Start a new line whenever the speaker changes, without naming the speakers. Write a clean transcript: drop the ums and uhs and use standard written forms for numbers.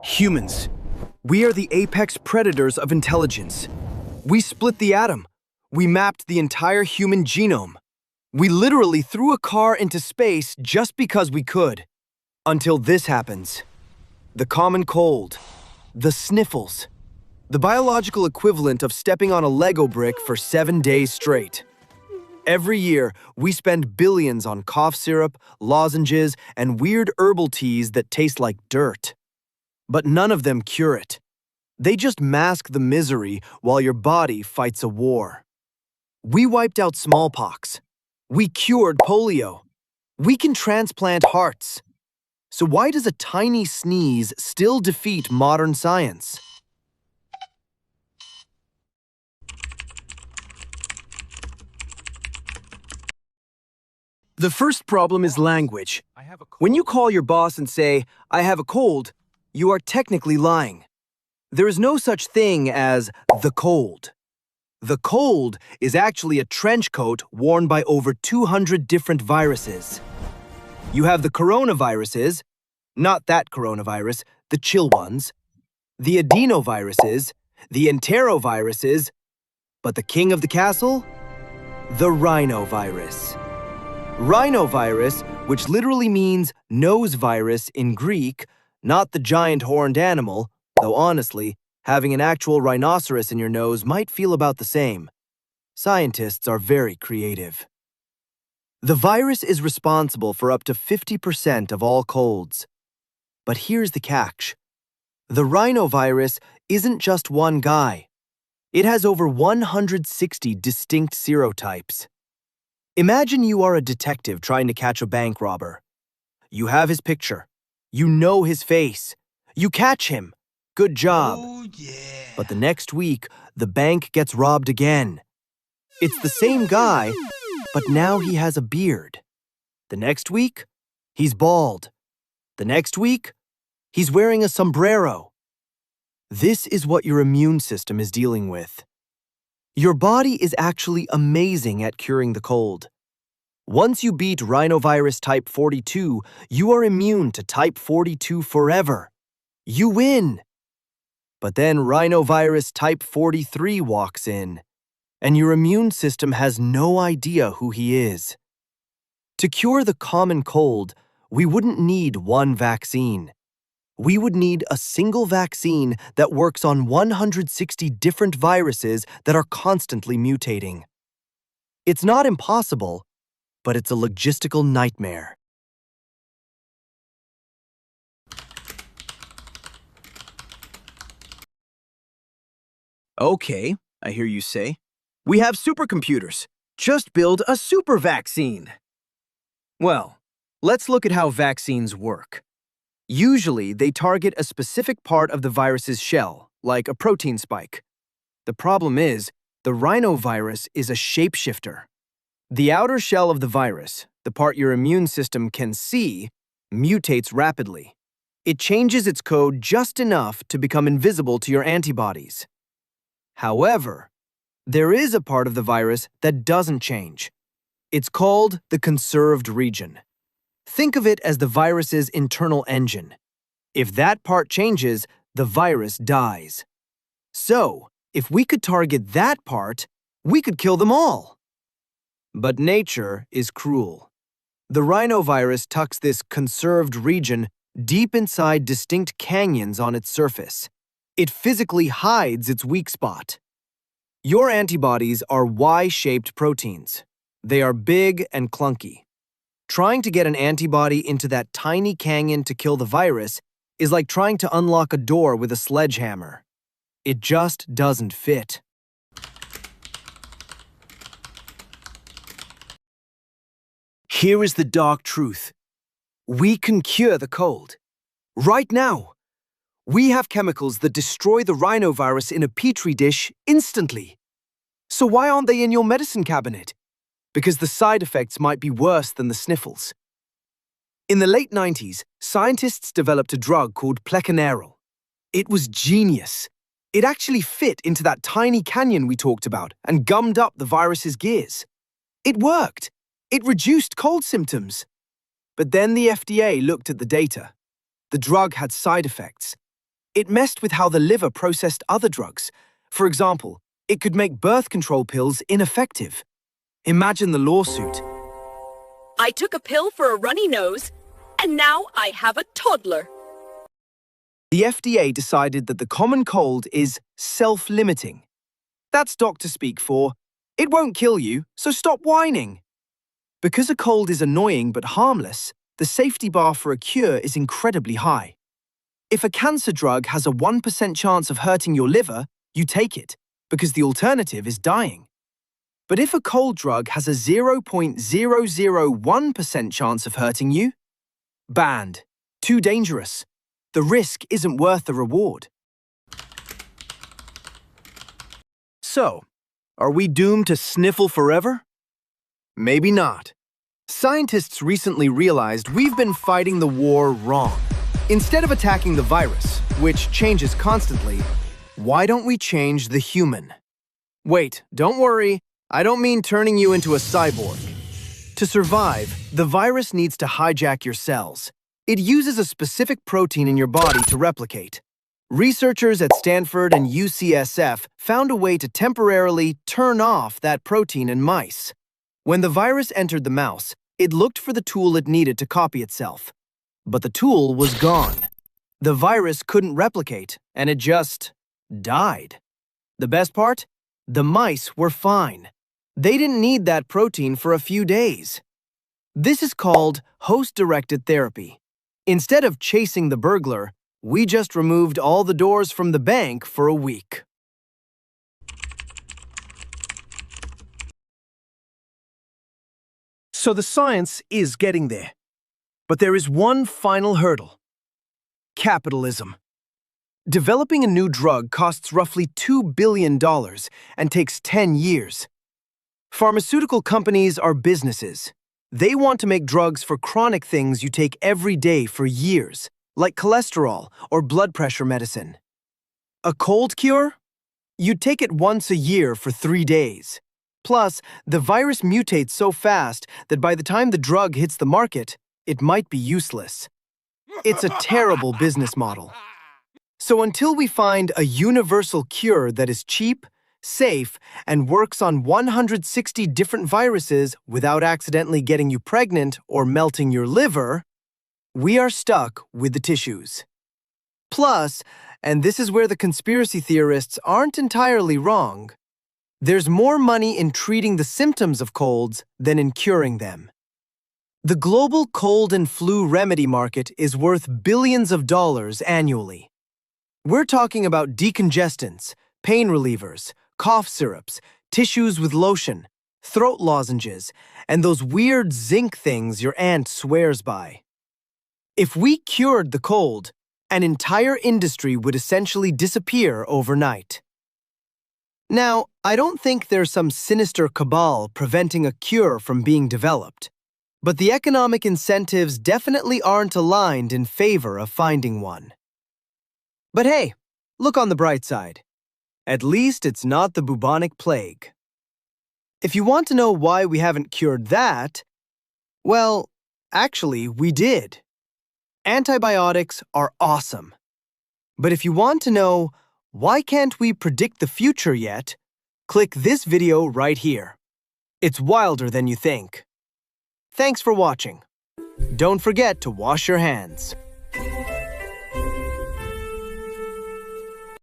Humans. We are the apex predators of intelligence. We split the atom. We mapped the entire human genome. We literally threw a car into space just because we could. Until this happens. The common cold. The sniffles. The biological equivalent of stepping on a Lego brick for 7 days straight. Every year, we spend billions on cough syrup, lozenges, and weird herbal teas that taste like dirt. But none of them cure it. They just mask the misery while your body fights a war. We wiped out smallpox. We cured polio. We can transplant hearts. So why does a tiny sneeze still defeat modern science? The first problem is language. When you call your boss and say, "I have a cold," you are technically lying. There is no such thing as the cold. The cold is actually a trench coat worn by over 200 different viruses. You have the coronaviruses, not that coronavirus, the chill ones, the adenoviruses, the enteroviruses, but the king of the castle? The rhinovirus. Rhinovirus, which literally means nose virus in Greek, not the giant horned animal, though honestly, having an actual rhinoceros in your nose might feel about the same. Scientists are very creative. The virus is responsible for up to 50% of all colds. But here's the catch. The rhinovirus isn't just one guy. It has over 160 distinct serotypes. Imagine you are a detective trying to catch a bank robber. You have his picture. You know his face. You catch him. Good job.
Oh, yeah.
But the next week, the bank gets robbed again. It's the same guy, but now he has a beard. The next week, he's bald. The next week, he's wearing a sombrero. This is what your immune system is dealing with. Your body is actually amazing at curing the cold. Once you beat rhinovirus type 42, you are immune to type 42 forever. You win. But then rhinovirus type 43 walks in, and your immune system has no idea who he is. To cure the common cold, we wouldn't need one vaccine. We would need a single vaccine that works on 160 different viruses that are constantly mutating. It's not impossible, but it's a logistical nightmare. Okay, I hear you say. We have supercomputers. Just build a super vaccine. Well, let's look at how vaccines work. Usually, they target a specific part of the virus's shell, like a protein spike. The problem is, the rhinovirus is a shapeshifter. The outer shell of the virus, the part your immune system can see, mutates rapidly. It changes its code just enough to become invisible to your antibodies. However, there is a part of the virus that doesn't change. It's called the conserved region. Think of it as the virus's internal engine. If that part changes, the virus dies. So, if we could target that part, we could kill them all. But nature is cruel. The rhinovirus tucks this conserved region deep inside distinct canyons on its surface. It physically hides its weak spot. Your antibodies are Y-shaped proteins. They are big and clunky. Trying to get an antibody into that tiny canyon to kill the virus is like trying to unlock a door with a sledgehammer. It just doesn't fit. Here is the dark truth. We can cure the cold. Right now. We have chemicals that destroy the rhinovirus in a petri dish instantly. So why aren't they in your medicine cabinet? Because the side effects might be worse than the sniffles. In the late 90s, scientists developed a drug called plecanaril. It was genius. It actually fit into that tiny canyon we talked about and gummed up the virus's gears. It worked. It reduced cold symptoms. But then the FDA looked at the data. The drug had side effects. It messed with how the liver processed other drugs. For example, it could make birth control pills ineffective. Imagine the lawsuit.
I took a pill for a runny nose, and now I have a toddler.
The FDA decided that the common cold is self-limiting. That's doctor speak for, it won't kill you, so stop whining. Because a cold is annoying but harmless, the safety bar for a cure is incredibly high. If a cancer drug has a 1% chance of hurting your liver, you take it, because the alternative is dying. But if a cold drug has a 0.001% chance of hurting you, banned. Too dangerous. The risk isn't worth the reward. So, are we doomed to sniffle forever? Maybe not. Scientists recently realized we've been fighting the war wrong. Instead of attacking the virus, which changes constantly, why don't we change the human? Wait, don't worry, I don't mean turning you into a cyborg. To survive, the virus needs to hijack your cells. It uses a specific protein in your body to replicate. Researchers at Stanford and UCSF found a way to temporarily turn off that protein in mice. When the virus entered the mouse, it looked for the tool it needed to copy itself. But the tool was gone. The virus couldn't replicate, and it just died. The best part? The mice were fine. They didn't need that protein for a few days. This is called host-directed therapy. Instead of chasing the burglar, we just removed all the doors from the bank for a week. So the science is getting there. But there is one final hurdle. Capitalism. Developing a new drug costs roughly $2 billion and takes 10 years. Pharmaceutical companies are businesses. They want to make drugs for chronic things you take every day for years, like cholesterol or blood pressure medicine. A cold cure? You take it once a year for 3 days. Plus, the virus mutates so fast that by the time the drug hits the market, it might be useless. It's a terrible business model. So until we find a universal cure that is cheap, safe, and works on 160 different viruses without accidentally getting you pregnant or melting your liver, we are stuck with the tissues. Plus, and this is where the conspiracy theorists aren't entirely wrong, there's more money in treating the symptoms of colds than in curing them. The global cold and flu remedy market is worth billions of dollars annually. We're talking about decongestants, pain relievers, cough syrups, tissues with lotion, throat lozenges, and those weird zinc things your aunt swears by. If we cured the cold, an entire industry would essentially disappear overnight. Now, I don't think there's some sinister cabal preventing a cure from being developed, but the economic incentives definitely aren't aligned in favor of finding one. But hey, look on the bright side. At least it's not the bubonic plague. If you want to know why we haven't cured that, well, actually, we did. Antibiotics are awesome. But if you want to know why can't we predict the future yet, click this video right here. It's wilder than you think. Thanks for watching. Don't forget to wash your hands.